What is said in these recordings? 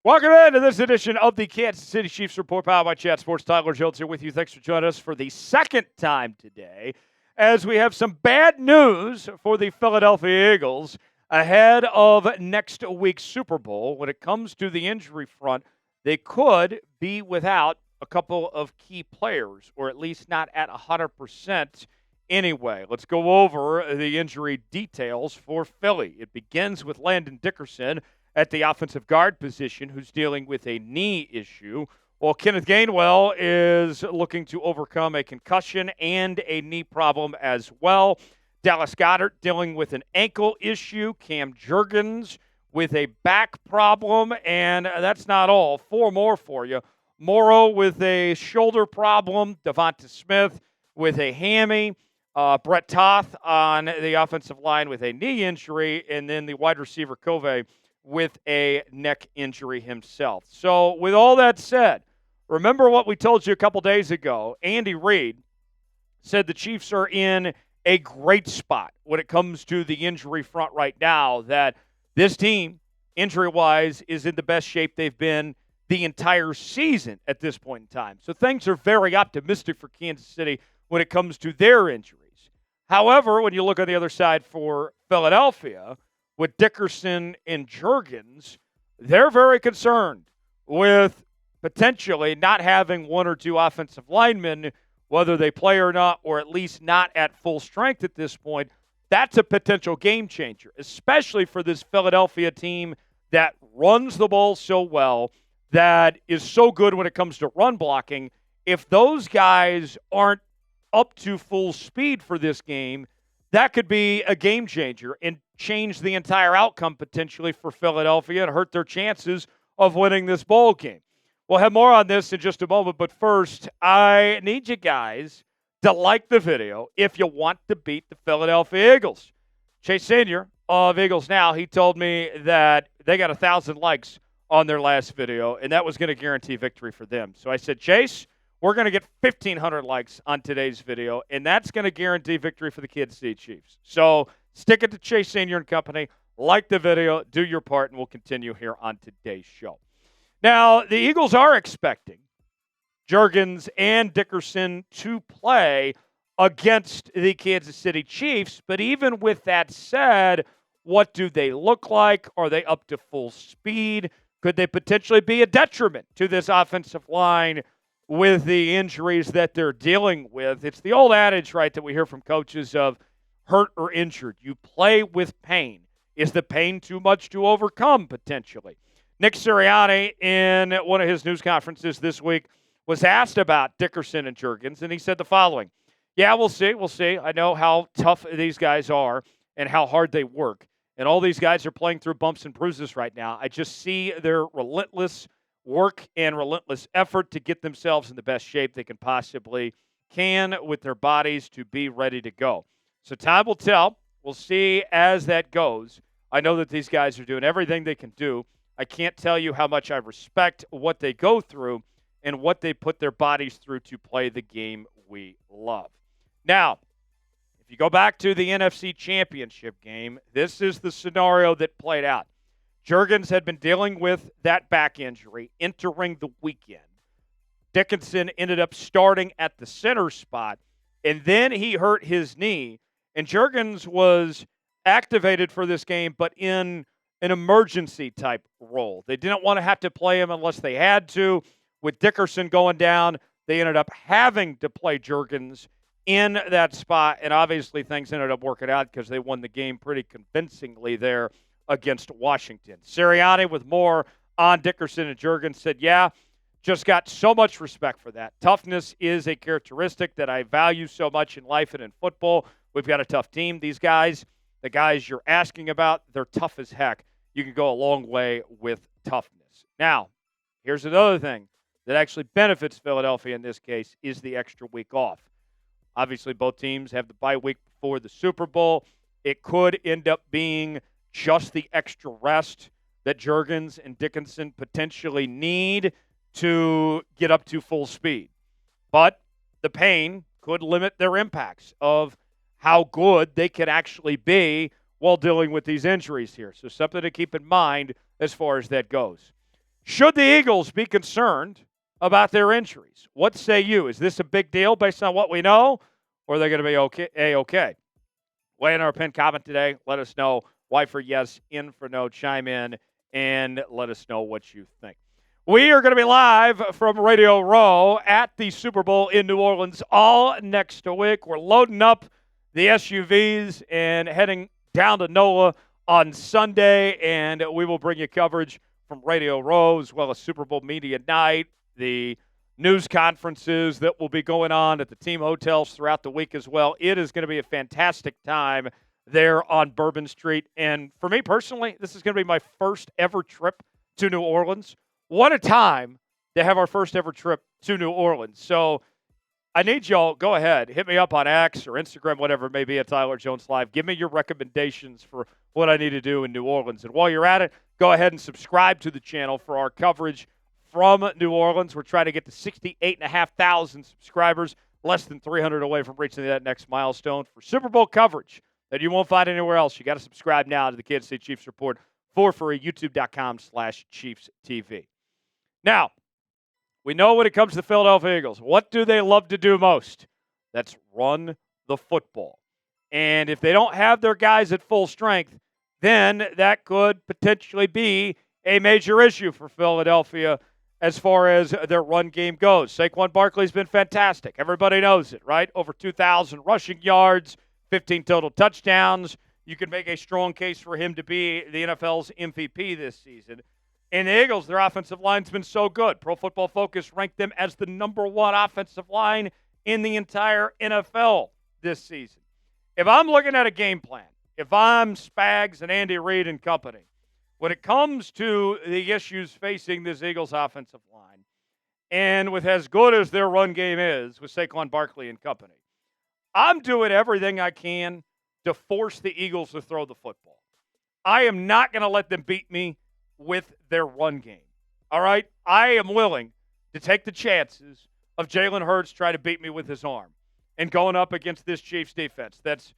Welcome into this edition of the Kansas City Chiefs Report, powered by Chat Sports. Tyler Jones here with you. Thanks for joining us for the second time today, as we have some bad news for the Philadelphia Eagles ahead of next week's Super Bowl. When it comes to the injury front, they could be without a couple of key players, or at least not at 100% anyway. Let's go over the injury details for Philly. It begins with Landon Dickerson at the offensive guard position, who's dealing with a knee issue. Well, Kenneth Gainwell is looking to overcome a concussion and a knee problem as well. Dallas Goedert dealing with an ankle issue. Cam Jurgens with a back problem. And that's not all. Four more for you. Moro with a shoulder problem. DeVonta Smith with a hammy. Brett Toth on the offensive line with a knee injury. And then the wide receiver Covey with a neck injury himself. So with all that said, remember what we told you a couple days ago. Andy Reid said the Chiefs are in a great spot when it comes to the injury front right now, that this team, injury-wise, is in the best shape they've been the entire season at this point in time. So things are very optimistic for Kansas City when it comes to their injuries. However, when you look on the other side for Philadelphia, with Dickerson and Jurgens, they're very concerned with potentially not having one or two offensive linemen, whether they play or not, or at least not at full strength at this point. That's a potential game changer, especially for this Philadelphia team that runs the ball so well, that is so good when it comes to run blocking. If those guys aren't up to full speed for this game, that could be a game changer and change the entire outcome potentially for Philadelphia and hurt their chances of winning this ball game. We'll have more on this in just a moment, but first, I need you guys to like the video if you want to beat the Philadelphia Eagles. Chase Sr. of Eagles Now, he told me that they got 1,000 likes on their last video, and that was going to guarantee victory for them. So I said, Chase, we're going to get 1,500 likes on today's video, and that's going to guarantee victory for the Kansas City Chiefs. So stick it to Chase Sr. and company. Like the video, do your part, and we'll continue here on today's show. Now, the Eagles are expecting Jurgens and Dickerson to play against the Kansas City Chiefs, but even with that said, what do they look like? Are they up to full speed? Could they potentially be a detriment to this offensive line with the injuries that they're dealing with? It's the old adage, right, that we hear from coaches of hurt or injured. You play with pain. Is the pain too much to overcome, potentially? Nick Sirianni, in one of his news conferences this week, was asked about Dickerson and Jurgens, and he said the following. Yeah, we'll see. We'll see. I know how tough these guys are and how hard they work. And all these guys are playing through bumps and bruises right now. I just see their relentless work and relentless effort to get themselves in the best shape they can possibly can with their bodies to be ready to go. So time will tell. We'll see as that goes. I know that these guys are doing everything they can do. I can't tell you how much I respect what they go through and what they put their bodies through to play the game we love. Now, if you go back to the NFC Championship game, this is the scenario that played out. Jurgens had been dealing with that back injury entering the weekend. Dickerson ended up starting at the center spot, and then he hurt his knee, and Jurgens was activated for this game, but in an emergency-type role. They didn't want to have to play him unless they had to. With Dickerson going down, they ended up having to play Jurgens in that spot, and obviously things ended up working out because they won the game pretty convincingly there against Washington. Sirianni, with more on Dickerson and Jurgens, said, yeah, just got so much respect for that. Toughness is a characteristic that I value so much in life and in football. We've got a tough team. These guys, the guys you're asking about, they're tough as heck. You can go a long way with toughness. Now, here's another thing that actually benefits Philadelphia in this case is the extra week off. Obviously, both teams have the bye week before the Super Bowl. It could end up being just the extra rest that Jurgens and Dickerson potentially need to get up to full speed. But the pain could limit their impacts of how good they could actually be while dealing with these injuries here. So something to keep in mind as far as that goes. Should the Eagles be concerned about their injuries? What say you? Is this a big deal based on what we know, or are they going to be okay? A-okay? Weigh in our pinned comment today. Let us know why for yes, in for no. Chime in and let us know what you think. We are going to be live from Radio Row at the Super Bowl in New Orleans all next week. We're loading up the SUVs and heading down to NOLA on Sunday, and we will bring you coverage from Radio Row as well as Super Bowl Media Night, the news conferences that will be going on at the team hotels throughout the week as well. It is going to be a fantastic time there on Bourbon Street. And for me personally, this is going to be my first ever trip to New Orleans. What a time to have our first ever trip to New Orleans. So I need y'all, go ahead, hit me up on X or Instagram, whatever it may be, at Tyler Jones Live. Give me your recommendations for what I need to do in New Orleans. And while you're at it, go ahead and subscribe to the channel for our coverage from New Orleans. We're trying to get to 68,500 subscribers, less than 300 away from reaching that next milestone for Super Bowl coverage that you won't find anywhere else. You got to subscribe now to the Kansas City Chiefs Report for free, youtube.com/ChiefsTV. Now, we know when it comes to the Philadelphia Eagles, what do they love to do most? That's run the football. And if they don't have their guys at full strength, then that could potentially be a major issue for Philadelphia as far as their run game goes. Saquon Barkley's been fantastic. Everybody knows it, right? Over 2,000 rushing yards, 15 total touchdowns. You can make a strong case for him to be the NFL's MVP this season. And the Eagles, their offensive line's been so good. Pro Football Focus ranked them as the number one offensive line in the entire NFL this season. If I'm looking at a game plan, if I'm Spags and Andy Reid and company, when it comes to the issues facing this Eagles offensive line, and with as good as their run game is with Saquon Barkley and company, I'm doing everything I can to force the Eagles to throw the football. I am not going to let them beat me with their run game. All right? I am willing to take the chances of Jalen Hurts trying to beat me with his arm and going up against this Chiefs defense that's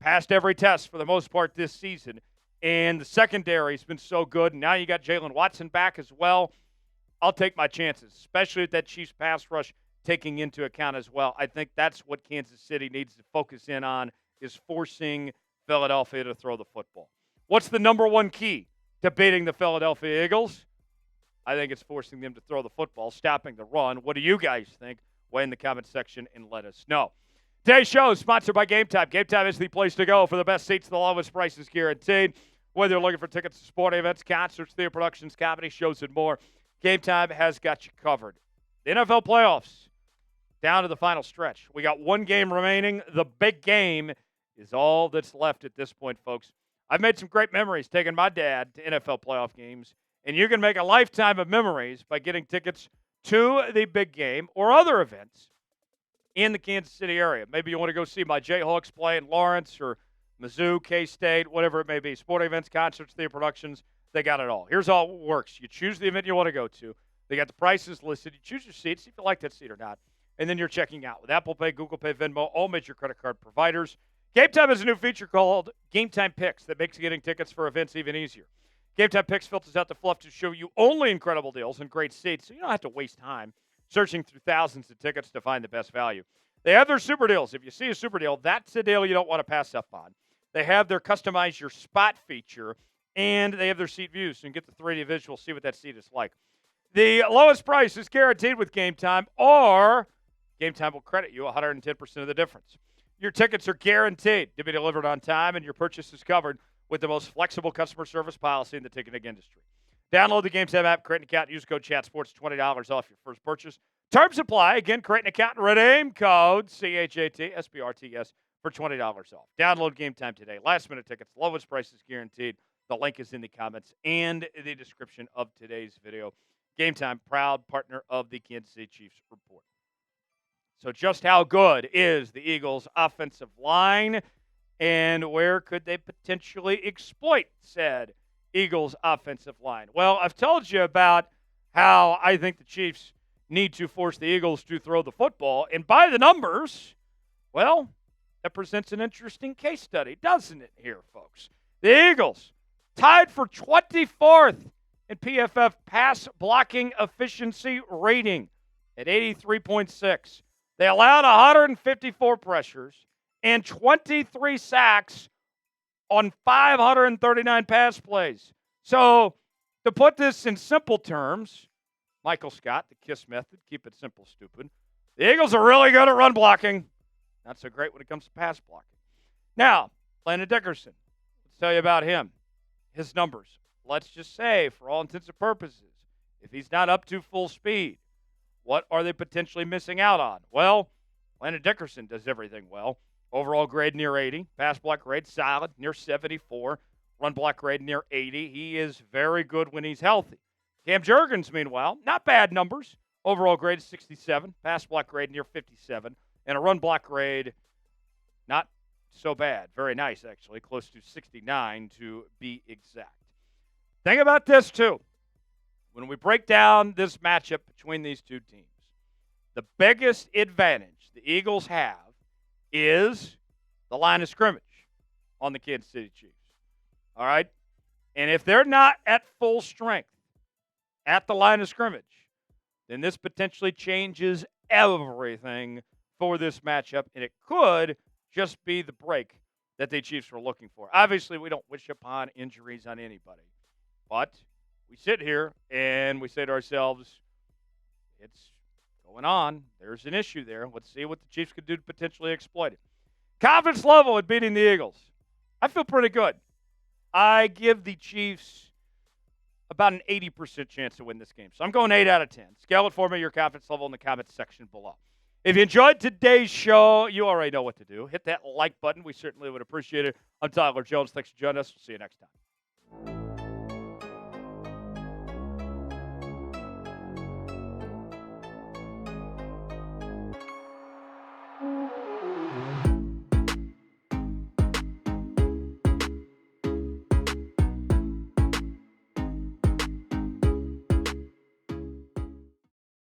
passed every test for the most part this season. And the secondary's been so good. And now you got Jalen Watson back as well. I'll take my chances, especially with that Chiefs pass rush taking into account as well. I think that's what Kansas City needs to focus in on, is forcing Philadelphia to throw the football. What's the number one key to beating the Philadelphia Eagles? I think it's forcing them to throw the football, stopping the run. What do you guys think? Weigh in the comment section and let us know. Today's show is sponsored by Game Time. Game Time is the place to go for the best seats, the lowest prices guaranteed. Whether you're looking for tickets to sporting events, concerts, theater productions, comedy shows, and more, Game Time has got you covered. The NFL playoffs down to the final stretch. We got one game remaining. The big game is all that's left at this point, folks. I've made some great memories taking my dad to NFL playoff games, and you can make a lifetime of memories by getting tickets to the big game or other events in the Kansas City area. Maybe you want to go see my Jayhawks play in Lawrence or Mizzou, K-State, whatever it may be. Sporting events, concerts, theater productions, they got it all. Here's how it works. You choose the event you want to go to. They got the prices listed. You choose your seat, see if you like that seat or not, and then you're checking out with Apple Pay, Google Pay, Venmo, all major credit card providers. Game Time has a new feature called Game Time Picks that makes getting tickets for events even easier. Game Time Picks filters out the fluff to show you only incredible deals and great seats, so you don't have to waste time searching through thousands of tickets to find the best value. They have their super deals. If you see a super deal, that's a deal you don't want to pass up on. They have their customize your spot feature, and they have their seat views, so you can get the 3D visual, see what that seat is like. The lowest price is guaranteed with Game Time, or Game Time will credit you 110% of the difference. Your tickets are guaranteed to be delivered on time, and your purchase is covered with the most flexible customer service policy in the ticketing industry. Download the Game Time app, create an account, use code ChatSports, $20 off your first purchase. Terms apply. Again, create an account and redeem code CHATSPRTS for $20 off. Download Game Time today. Last-minute tickets, lowest prices guaranteed. The link is in the comments and the description of today's video. Game Time, proud partner of the Kansas City Chiefs Report. So just how good is the Eagles' offensive line, and where could they potentially exploit said Eagles' offensive line? Well, I've told you about how I think the Chiefs need to force the Eagles to throw the football, and by the numbers, well, that presents an interesting case study, doesn't it, here, folks? The Eagles tied for 24th and PFF pass blocking efficiency rating at 83.6. They allowed 154 pressures and 23 sacks on 539 pass plays. So, to put this in simple terms, Michael Scott, the KISS method, keep it simple, stupid. The Eagles are really good at run blocking. Not so great when it comes to pass blocking. Now, Landon Dickerson. Let's tell you about him. His numbers. Let's just say, for all intents and purposes, if he's not up to full speed, what are they potentially missing out on? Well, Landon Dickerson does everything well. Overall grade near 80. Pass block grade solid, near 74. Run block grade near 80. He is very good when he's healthy. Cam Jurgens, meanwhile, not bad numbers. Overall grade 67. Pass block grade near 57. And a run block grade not so bad. Very nice, actually. Close to 69 to be exact. Think about this, too. When we break down this matchup between these two teams, the biggest advantage the Eagles have is the line of scrimmage on the Kansas City Chiefs. All right? And if they're not at full strength at the line of scrimmage, then this potentially changes everything for this matchup, and it could just be the break that the Chiefs were looking for. Obviously, we don't wish upon injuries on anybody, but we sit here and we say to ourselves, it's going on. There's an issue there. Let's see what the Chiefs could do to potentially exploit it. Confidence level at beating the Eagles. I feel pretty good. I give the Chiefs about an 80% chance to win this game. So I'm going 8 out of 10. Scale it for me, your confidence level in the comments section below. If you enjoyed today's show, you already know what to do. Hit that like button. We certainly would appreciate it. I'm Tyler Jones. Thanks for joining us. We'll see you next time.